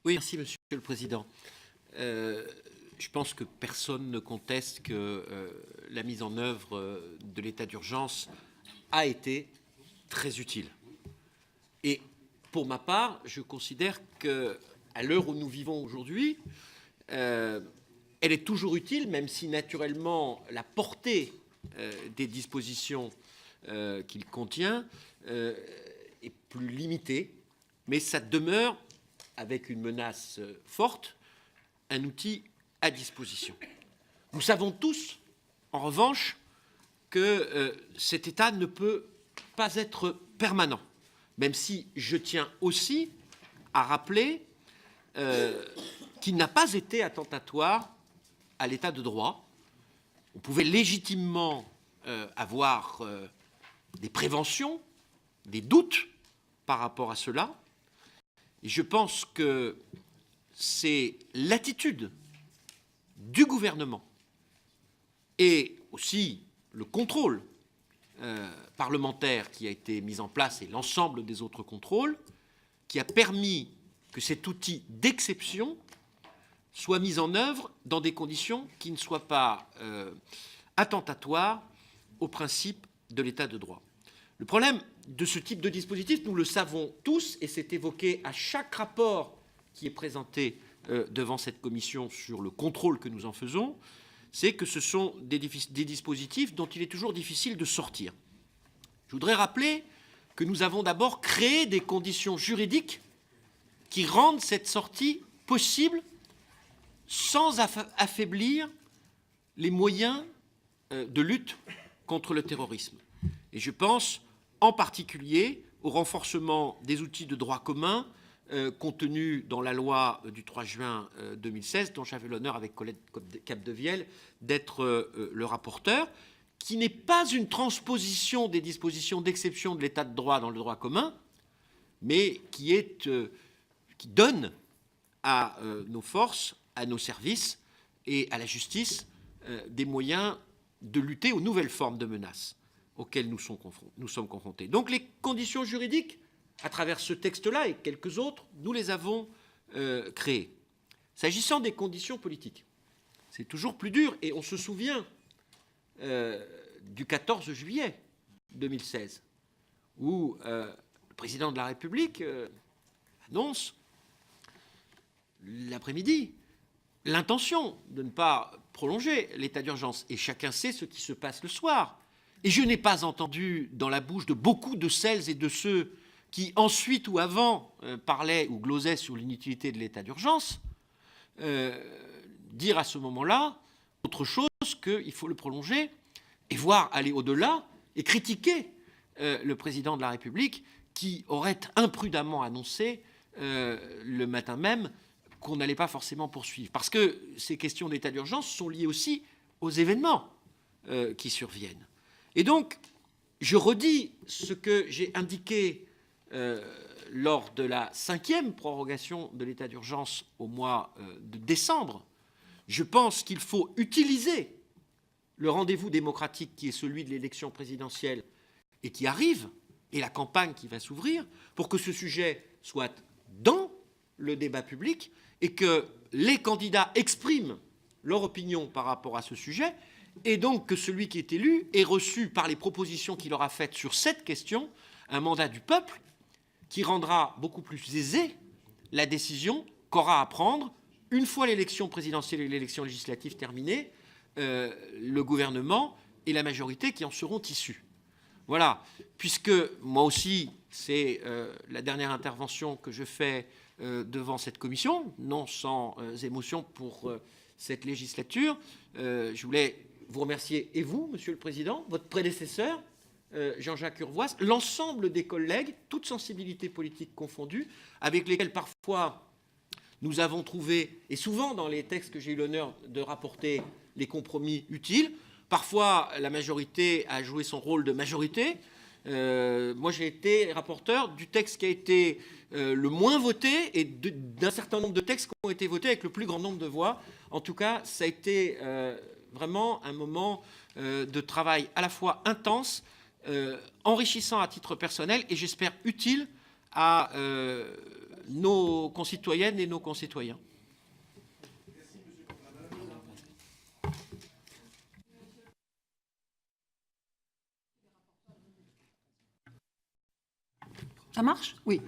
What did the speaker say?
Oui, merci Monsieur le Président. Je pense que personne ne conteste que la mise en œuvre de l'état d'urgence a été très utile. Et pour ma part, je considère qu'à l'heure où nous vivons aujourd'hui, elle est toujours utile, même si naturellement la portée des dispositions qu'il contient est plus limitée, mais ça demeure, avec une menace forte, un outil à disposition. Nous savons tous, en revanche, que cet état ne peut pas être permanent, même si je tiens aussi à rappeler qu'il n'a pas été attentatoire à l'état de droit. On pouvait légitimement avoir des préventions, des doutes par rapport à cela. Et je pense que c'est l'attitude du gouvernement et aussi le contrôle parlementaire qui a été mis en place et l'ensemble des autres contrôles qui a permis que cet outil d'exception soit mis en œuvre dans des conditions qui ne soient pas attentatoires au principe de l'état de droit. Le problème de ce type de dispositif, nous le savons tous, et c'est évoqué à chaque rapport qui est présenté devant cette commission sur le contrôle que nous en faisons, c'est que ce sont des dispositifs dont il est toujours difficile de sortir. Je voudrais rappeler que nous avons d'abord créé des conditions juridiques qui rendent cette sortie possible sans affaiblir les moyens de lutte contre le terrorisme. Et je pense en particulier au renforcement des outils de droit commun contenus dans la loi du 3 juin 2016, dont j'avais l'honneur, avec Colette Capdevielle, d'être le rapporteur, qui n'est pas une transposition des dispositions d'exception de l'état de droit dans le droit commun, mais qui donne à nos forces, à nos services et à la justice des moyens de lutter aux nouvelles formes de menaces auxquelles nous sommes confrontés. Donc les conditions juridiques, à travers ce texte-là et quelques autres, nous les avons créées. S'agissant des conditions politiques, c'est toujours plus dur, et on se souvient du 14 juillet 2016, où le président de la République annonce l'après-midi l'intention de ne pas prolonger l'état d'urgence. Et chacun sait ce qui se passe le soir. Et je n'ai pas entendu dans la bouche de beaucoup de celles et de ceux qui, ensuite ou avant, parlaient ou glosaient sur l'inutilité de l'état d'urgence, dire à ce moment-là autre chose qu'il faut le prolonger et voire aller au-delà et critiquer le président de la République qui aurait imprudemment annoncé le matin même qu'on n'allait pas forcément poursuivre. Parce que ces questions d'état d'urgence sont liées aussi aux événements qui surviennent. Et donc, je redis ce que j'ai indiqué lors de la 5e prorogation de l'état d'urgence au mois de décembre. Je pense qu'il faut utiliser le rendez-vous démocratique qui est celui de l'élection présidentielle et qui arrive, et la campagne qui va s'ouvrir, pour que ce sujet soit dans le débat public et que les candidats expriment leur opinion par rapport à ce sujet, et donc que celui qui est élu ait reçu par les propositions qu'il aura faites sur cette question un mandat du peuple qui rendra beaucoup plus aisée la décision qu'aura à prendre, une fois l'élection présidentielle et l'élection législative terminées, le gouvernement et la majorité qui en seront issus. Voilà, puisque moi aussi, c'est la dernière intervention que je fais devant cette commission, non sans émotion pour cette législature. Je voulais vous remercier, et vous, Monsieur le Président, votre prédécesseur, Jean-Jacques Urvoas, l'ensemble des collègues, toutes sensibilités politiques confondues, avec lesquels parfois nous avons trouvé, et souvent dans les textes que j'ai eu l'honneur de rapporter, les compromis utiles. Parfois, la majorité a joué son rôle de majorité. Moi, j'ai été rapporteur du texte qui a été le moins voté et d'un certain nombre de textes qui ont été votés avec le plus grand nombre de voix. En tout cas, ça a été vraiment un moment de travail à la fois intense, enrichissant à titre personnel et j'espère utile à nos concitoyennes et nos concitoyens. Ça marche ? Oui.